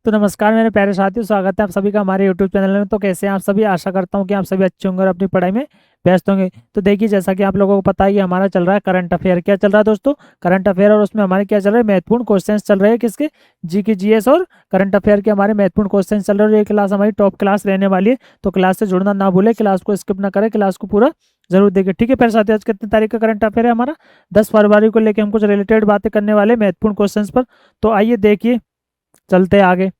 तो नमस्कार मेरे प्यारे साथियों, स्वागत है आप सभी का हमारे यूट्यूब चैनल में। तो कैसे हैं आप सभी? आशा करता हूं कि आप सभी अच्छे होंगे और अपनी पढ़ाई में व्यस्त होंगे। तो देखिए, जैसा कि आप लोगों को पता है कि हमारा चल रहा है करंट अफेयर। क्या चल रहा है दोस्तों? Current affair. और उसमें हमारे क्या चल रहा है? महत्वपूर्ण क्वेश्चंस चल रहे हैं। किसके? जी के जीएस और करंट अफेयर के हमारे महत्वपूर्ण क्वेश्चन चल रहे हैं। और ये क्लास हमारी टॉप क्लास रहने वाली है, तो क्लास से जुड़ना ना भूले, क्लास को स्किप ना करें, क्लास को पूरा जरूर देखिए। ठीक है प्यारे साथियों, आज कितनी तारीख का करंट अफेयर है हमारा? 10 फरवरी को लेकर हम कुछ रिलेटेड बातें करने वाले महत्वपूर्ण क्वेश्चन पर। तो आइए देखिए, चलते हैं आगे।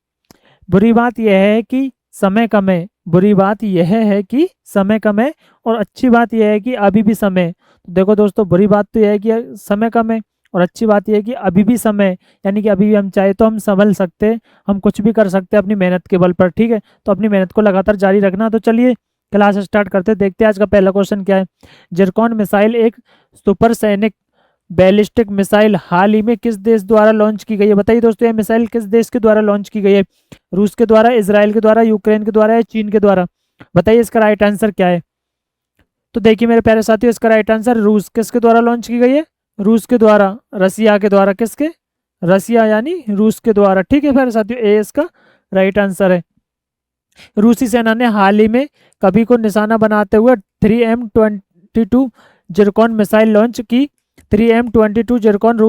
बुरी बात यह है कि समय कम है। बुरी बात यह है कि समय कम है, और अच्छी बात यह है कि अभी भी समय है। तो देखो दोस्तों, बुरी बात तो यह है कि समय कम है, और अच्छी बात यह है कि अभी भी समय है। यानी कि अभी भी हम चाहे तो हम संभल सकते हैं, हम कुछ भी कर सकते हैं अपनी मेहनत के बल पर। ठीक है, तो अपनी मेहनत को लगातार जारी रखना। तो चलिए क्लास स्टार्ट करते हैं। देखते हैं आज का पहला क्वेश्चन क्या है। जिरकॉन मिसाइल एक सुपरसैनिक बैलिस्टिक मिसाइल हाल ही में किस देश द्वारा लॉन्च की गई है? बताइए दोस्तों, यह मिसाइल किस देश के द्वारा लॉन्च की गई है? रूस के द्वारा, इजराइल के द्वारा, यूक्रेन के द्वारा या चीन के द्वारा? बताइए इसका राइट आंसर क्या है। तो देखिए मेरे प्यारे साथियों, इसका राइट आंसर रूस। किसके द्वारा लॉन्च की गई है? रूस के द्वारा, रसिया के द्वारा। किसके? रसिया यानी रूस के द्वारा। ठीक है प्यारे साथियों, ए इसका राइट आंसर है। रूसी सेना ने हाल ही में कभी को निशाना बनाते हुए 3M22 जिरकॉन मिसाइल लॉन्च की। 3M22 जिरकॉन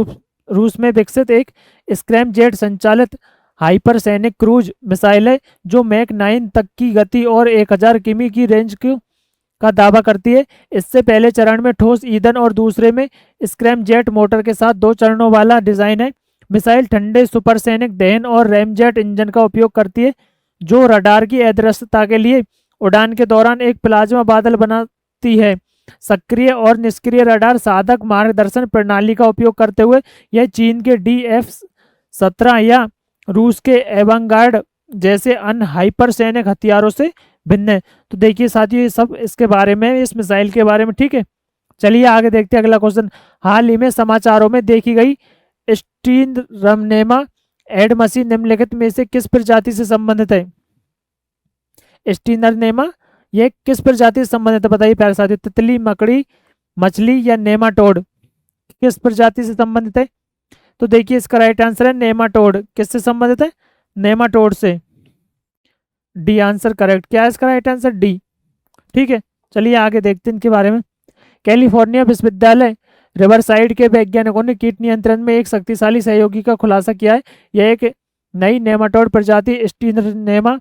रूस में विकसित एक स्क्रैम जेट संचालित हाइपरसैनिक क्रूज मिसाइल है, जो मैक 9 तक की गति और 1000 किमी की रेंज का दावा करती है। इससे पहले चरण में ठोस ईंधन और दूसरे में स्क्रैम जेट मोटर के साथ 2 चरणों वाला डिजाइन है। मिसाइल ठंडे सुपरसैनिक दहन और रैमजेट इंजन का उपयोग करती है, जो रडार की अदृश्यता के लिए उड़ान के दौरान एक प्लाज्मा बादल बनाती है। सक्रिय और निष्क्रिय रडार साधक मार्गदर्शन प्रणाली का उपयोग करते हुए यह चीन के DF-17 या रूस के एवंगार्ड जैसे अन्य हाइपरसैनिक हथियारों से भिन्न है। तो देखिए साथियों, ये सब इसके बारे में, इस मिसाइल के बारे में। ठीक है, चलिए आगे देखते हैं अगला क्वेश्चन। हाल ही में समाचारों में देखी गई स्टीनरनेमा एडमसी निम्नलिखित में से किस प्रजाति से संबंधित है? स्टीनरनेमा ये किस प्रजाति से संबंधित है? बताइए प्यारे साथियों। तितली, मकड़ी, मछली या नेमाटोड? किस प्रजाति से संबंधित है? तो देखिए इसका राइट आंसर है नेमाटोड। किससे संबंधित है? नेमाटोड से। D answer correct. क्या है इसका राइट आंसर? डी। ठीक है, चलिए आगे देखते हैं इनके बारे में। कैलिफोर्निया विश्वविद्यालय रिवरसाइड के वैज्ञानिकों ने कीट नियंत्रण में एक शक्तिशाली सहयोगी का खुलासा किया है। यह एक नई नेमाटोड प्रजाति स्टीनरनेमा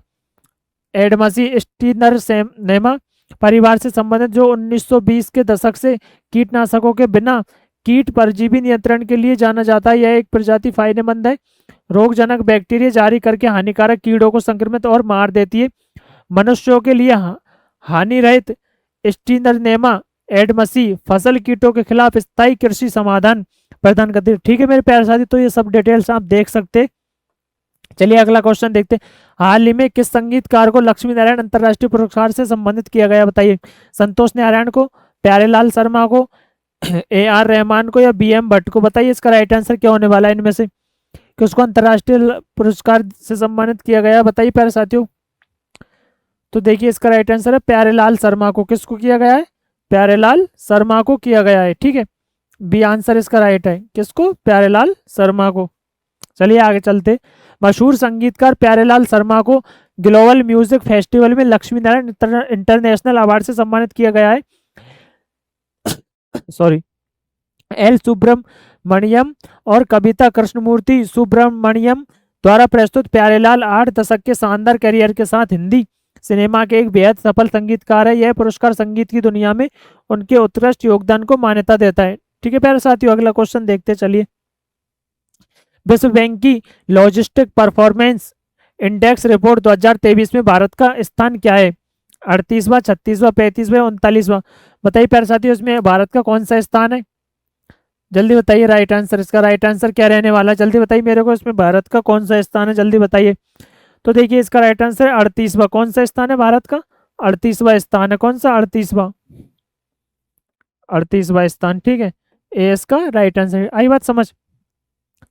एडमसी स्टीनरनेमा परिवार से संबंधित, जो 1920 के दशक से कीटनाशकों के बिना कीट परजीवी नियंत्रण के लिए जाना जाता है। यह एक प्रजाति फायदेमंद है, रोगजनक बैक्टीरिया जारी करके हानिकारक कीड़ों को संक्रमित और मार देती है। मनुष्यों के लिए हानि रहित स्टीनरनेमा एडमसी फसल कीटों के खिलाफ स्थायी कृषि समाधान प्रदान करती है। ठीक है मेरे प्यारे साथी, तो ये सब डिटेल्स आप देख सकते हैं। चलिए अगला क्वेश्चन देखते हैं। हाल ही में किस संगीतकार को लक्ष्मी नारायण अंतर्राष्ट्रीय पुरस्कार से सम्मानित किया गया? बताइए। संतोष नारायण को, प्यारेलाल शर्मा को, AR रहमान को या BM भट्ट को? बताइए इसका राइट आंसर क्या होने वाला है इनमें से, कि उसको अंतर्राष्ट्रीय पुरस्कार से सम्मानित किया गया? बताइए प्यारे साथियों। तो देखिए इसका राइट आंसर है प्यारेलाल शर्मा को। किसको किया गया है? प्यारेलाल शर्मा को किया गया है। ठीक है, बी आंसर इसका राइट है। किसको? प्यारेलाल शर्मा को। चलिए आगे चलते। मशहूर संगीतकार प्यारेलाल शर्मा को ग्लोबल म्यूजिक फेस्टिवल में लक्ष्मी नारायण इंटरनेशनल अवार्ड से सम्मानित किया गया है। सॉरी। एल सुब्रमण्यम और कविता कृष्णमूर्ति सुब्रमण्यम द्वारा प्रस्तुत प्यारेलाल 8 दशक के शानदार करियर के साथ हिंदी सिनेमा के एक बेहद सफल संगीतकार है। यह पुरस्कार संगीत की दुनिया में उनके उत्कृष्ट योगदान को मान्यता देता है। ठीक है प्यारे साथियों, अगला क्वेश्चन देखते चलिए। विश्व बैंक की लॉजिस्टिक परफॉर्मेंस इंडेक्स रिपोर्ट 2023 में भारत का स्थान क्या है? 38वां, 36वां, 35वां, 39वां? बताइए प्यारे साथियों, इसमें भारत का कौन सा स्थान है? जल्दी बताइए राइट आंसर। इसका राइट आंसर क्या रहने वाला है? जल्दी बताइए मेरे को, इसमें भारत का कौन सा स्थान है? जल्दी बताइए। तो देखिए इसका राइट आंसर है 38वां। कौन सा स्थान है भारत का? 38वां स्थान है। कौन सा? 38वां। 38वां स्थान। ठीक है, ए इसका राइट आंसर है। आई बात समझ?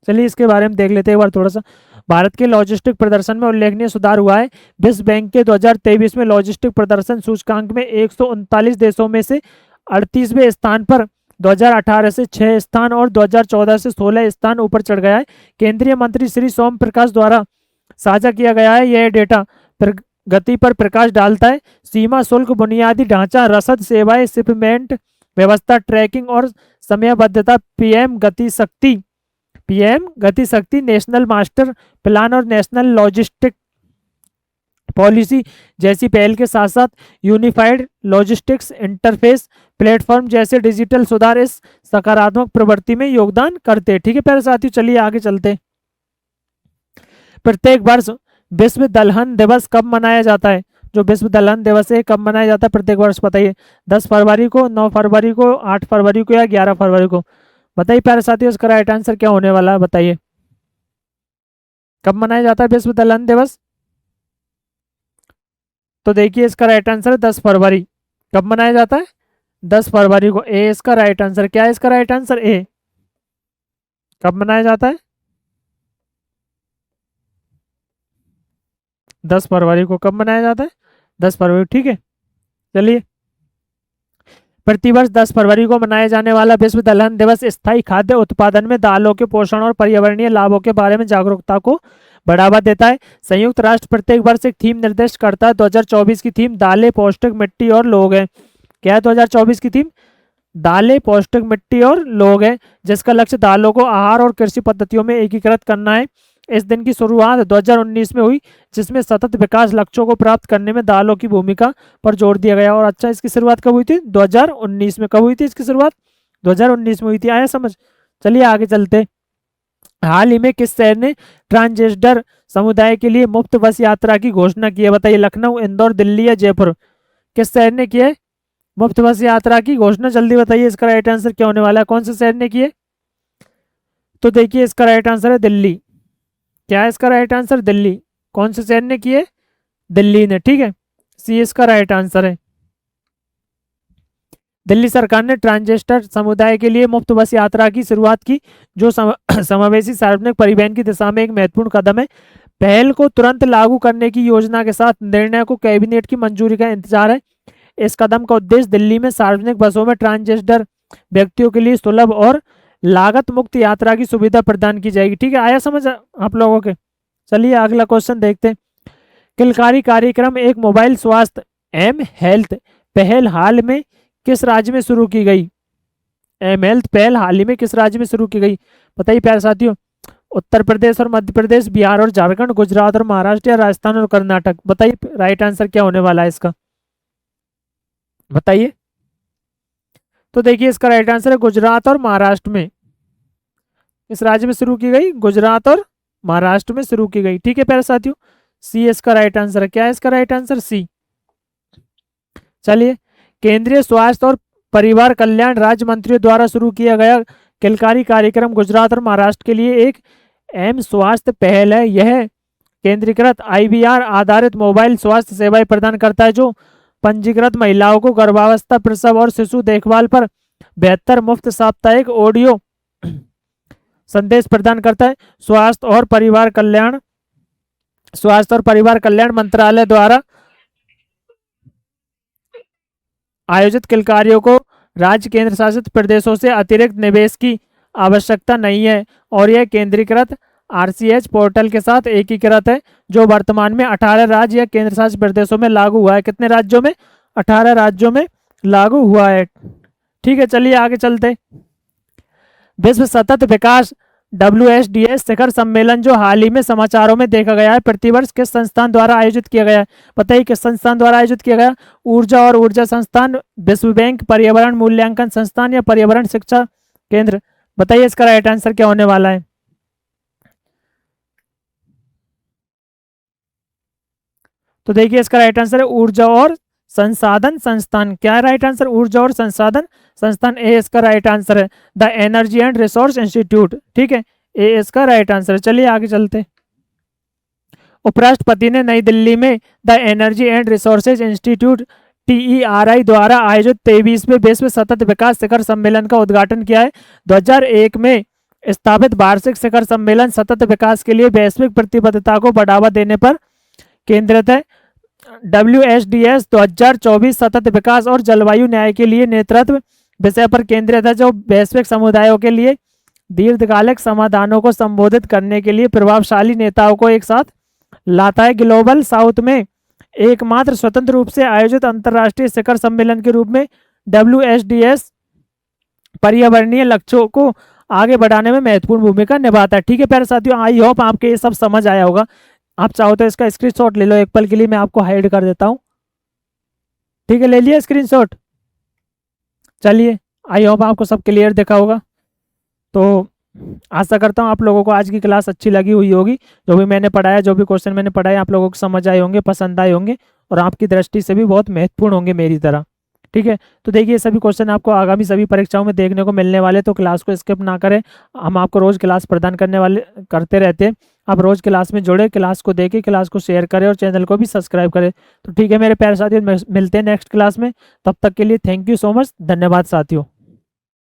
चलिए इसके बारे में देख लेते हैं एक बार थोड़ा सा। भारत के लॉजिस्टिक प्रदर्शन में उल्लेखनीय सुधार हुआ है। विश्व बैंक के 2023 में लॉजिस्टिक प्रदर्शन सूचकांक में 139 देशों में से 38वें स्थान पर 2018 से 6 स्थान और 2014 से 16 स्थान ऊपर चढ़ गया है। केंद्रीय मंत्री श्री सोम प्रकाश द्वारा साझा किया गया है। यह डेटा प्रगति पर प्रकाश डालता है। सीमा शुल्क, बुनियादी ढांचा, रसद सेवाएं, शिपमेंट व्यवस्था, ट्रैकिंग और समयबद्धता, पीएम गति शक्ति, नेशनल मास्टर प्लान और नेशनल लॉजिस्टिक पॉलिसी जैसी पहल के साथ साथ यूनिफाइड लॉजिस्टिक्स इंटरफेस प्लेटफॉर्म जैसे डिजिटल सुधार इस सकारात्मक प्रवृत्ति में योगदान करते हैं। ठीक है प्यारे साथियों, चलिए आगे चलते हैं। प्रत्येक वर्ष विश्व दलहन दिवस कब मनाया जाता है? जो विश्व दलहन दिवस है कब मनाया जाता है प्रत्येक वर्ष? बताइए। 10 फरवरी को, 9 फरवरी को, 8 फरवरी को या 11 फरवरी को? बताइए प्यारे साथियों, इसका राइट आंसर क्या होने वाला है? बताइए कब मनाया जाता है विश्व दलहन दिवस? तो देखिए इसका राइट आंसर है 10 फरवरी। कब मनाया जाता है? 10 फरवरी को। ए इसका राइट आंसर। क्या है इसका राइट आंसर? ए। कब मनाया जाता है? 10 फरवरी को। कब मनाया जाता है? 10 फरवरी। ठीक है, चलिए। प्रतिवर्ष 10 फरवरी को मनाया जाने वाला विश्व दलहन दिवस स्थायी खाद्य उत्पादन में दालों के पोषण और पर्यावरणीय लाभों के बारे में जागरूकता को बढ़ावा देता है। संयुक्त राष्ट्र प्रत्येक वर्ष एक थीम निर्दिष्ट करता है। 2024 की थीम दालें, पौष्टिक, मिट्टी और लोग है। क्या है 2024 की थीम? दालें, पौष्टिक, मिट्टी और लोग है, जिसका लक्ष्य दालों को आहार और कृषि पद्धतियों में एकीकृत करना है। इस दिन की शुरुआत 2019 में हुई, जिसमें सतत विकास लक्ष्यों को प्राप्त करने में दालों की भूमिका पर जोर दिया गया। और अच्छा, इसकी शुरुआत कब हुई थी? 2019 में। कब हुई थी इसकी शुरुआत? 2019 में हुई थी। आया समझ? चलिए आगे चलते। हाल ही में किस शहर ने ट्रांसजेंडर समुदाय के लिए मुफ्त बस यात्रा की घोषणा की है? बताइए। लखनऊ, इंदौर, दिल्ली या जयपुर? किस शहर ने की है मुफ्त बस यात्रा की घोषणा? जल्दी बताइए इसका राइट आंसर क्या होने वाला है। कौन से शहर ने की है? तो देखिए इसका राइट आंसर है दिल्ली। क्या है इसका राइट आंसर? दिल्ली। कौन से शहर ने की है? दिल्ली ने। ठीक है, सी इसका राइट आंसर है। दिल्ली सरकार ने ट्रांसजेंडर समुदाय के लिए मुफ्त बस यात्रा की शुरुआत की, जो समावेशी सार्वजनिक परिवहन की दिशा में एक महत्वपूर्ण कदम है। पहल को तुरंत लागू करने की योजना के साथ निर्णय को कैबिनेट की मंजूरी का इंतजार है। इस कदम का उद्देश्य दिल्ली में सार्वजनिक बसों में ट्रांसजेंडर व्यक्तियों के लिए सुलभ और लागत मुक्त यात्रा की सुविधा प्रदान की जाएगी। ठीक है, आया समझ आप लोगों के? चलिए अगला क्वेश्चन देखते हैं। किलकारी कार्यक्रम एक मोबाइल स्वास्थ्य एम हेल्थ पहल हाल में किस राज्य में शुरू की गई? एम हेल्थ पहल हाल ही में किस राज्य में शुरू की गई? बताइए प्यारे साथियों। उत्तर प्रदेश और मध्य प्रदेश, बिहार और झारखंड, गुजरात और महाराष्ट्र या राजस्थान और कर्नाटक? बताइए राइट आंसर क्या होने वाला है इसका? बताइए। तो देखिए इसका राइट आंसर है गुजरात और महाराष्ट्र में। इस राज्य में शुरू की गई? गुजरात और महाराष्ट्र में शुरू की गई। ठीक है प्यारे साथियों, सी इसका राइट आंसर है। क्या है इसका राइट आंसर? सी। चलिए, केंद्रीय स्वास्थ्य और परिवार कल्याण राज्य मंत्रियों द्वारा शुरू किया गया किलकारी कार्यक्रम गुजरात और महाराष्ट्र के लिए एक एम स्वास्थ्य पहल है। यह केंद्रीकृत आईवीआर आधारित मोबाइल स्वास्थ्य सेवाएं प्रदान करता है, जो पंजीकृत महिलाओं को गर्भावस्था, प्रसव और शिशु देखभाल पर बेहतर मुफ्त साप्ताहिक ऑडियो संदेश प्रदान करता है। स्वास्थ्य और परिवार कल्याण मंत्रालय द्वारा आयोजित किलकारियों को राज्य केंद्र शासित प्रदेशों से अतिरिक्त निवेश की आवश्यकता नहीं है और यह केंद्रीकृत आरसीएच पोर्टल के साथ एकीकृत है, जो वर्तमान में 18 राज्य या केंद्र शासित प्रदेशों में लागू हुआ है। कितने राज्यों में? 18 राज्यों में लागू हुआ है। ठीक है, चलिए आगे चलते। विश्व सतत विकास WSDS शिखर सम्मेलन जो हाल ही में समाचारों में देखा गया है, प्रतिवर्ष किस संस्थान द्वारा आयोजित किया गया है? बताइए किस संस्थान द्वारा आयोजित किया गया? ऊर्जा और ऊर्जा संस्थान, विश्व बैंक, पर्यावरण मूल्यांकन संस्थान या पर्यावरण शिक्षा केंद्र? बताइए इसका राइट आंसर क्या होने वाला है? तो देखिए इसका राइट आंसर है ऊर्जा और संसाधन संस्थान। क्या राइट आंसर? ऊर्जा और संसाधन संस्थान। ए इसका राइट आंसर है। The energy and resource institute. ठीक है, ए इसका राइट आंसर है। चलिए आगे चलते। उपराष्ट्रपति ने नई दिल्ली में the energy and resources institute TERI द्वारा आयोजित 23वें विश्व सतत विकास शिखर सम्मेलन का उद्घाटन किया है। 2001 में स्थापित वार्षिक शिखर सम्मेलन सतत विकास के लिए वैश्विक प्रतिबद्धता को बढ़ावा देने पर केंद्रित है। WSDS 2024 सतत विकास और जलवायु न्याय के लिए नेतृत्व विषय पर केंद्रित है, जो वैश्विक समुदायों के लिए दीर्घकालिक समाधानों को संबोधित करने के लिए प्रभावशाली नेताओं को एक साथ लाता है ग्लोबल साउथ में एकमात्र स्वतंत्र रूप से आयोजित अंतर्राष्ट्रीय शिखर सम्मेलन के रूप में WSDS पर्यावरणीय लक्ष्यों को आगे बढ़ाने में महत्वपूर्ण भूमिका निभाता है। ठीक है प्यारे साथियों, आई होप आपके ये सब समझ आया होगा। आप चाहो तो इसका स्क्रीनशॉट ले लो, एक पल के लिए मैं आपको हाइड कर देता हूँ। ठीक है, ले लिया स्क्रीनशॉट। चलिए, आई होप आपको सब क्लियर दिखा होगा। तो आशा करता हूँ आप लोगों को आज की क्लास अच्छी लगी हुई होगी। जो भी मैंने पढ़ाया, जो भी क्वेश्चन मैंने पढ़ाए, आप लोगों को समझ आए होंगे, पसंद आए होंगे और आपकी दृष्टि से भी बहुत महत्वपूर्ण होंगे मेरी तरह। ठीक है, तो देखिए सभी क्वेश्चन आपको आगामी सभी परीक्षाओं में देखने को मिलने वाले, तो क्लास को स्किप ना करें। हम आपको रोज क्लास प्रदान करते रहते हैं। आप रोज क्लास में जुड़े, क्लास को देखें, क्लास को शेयर करें और चैनल को भी सब्सक्राइब करें। तो ठीक है मेरे प्यारे साथियों, मिलते हैं नेक्स्ट क्लास में। तब तक के लिए थैंक यू सो मच, धन्यवाद साथियों।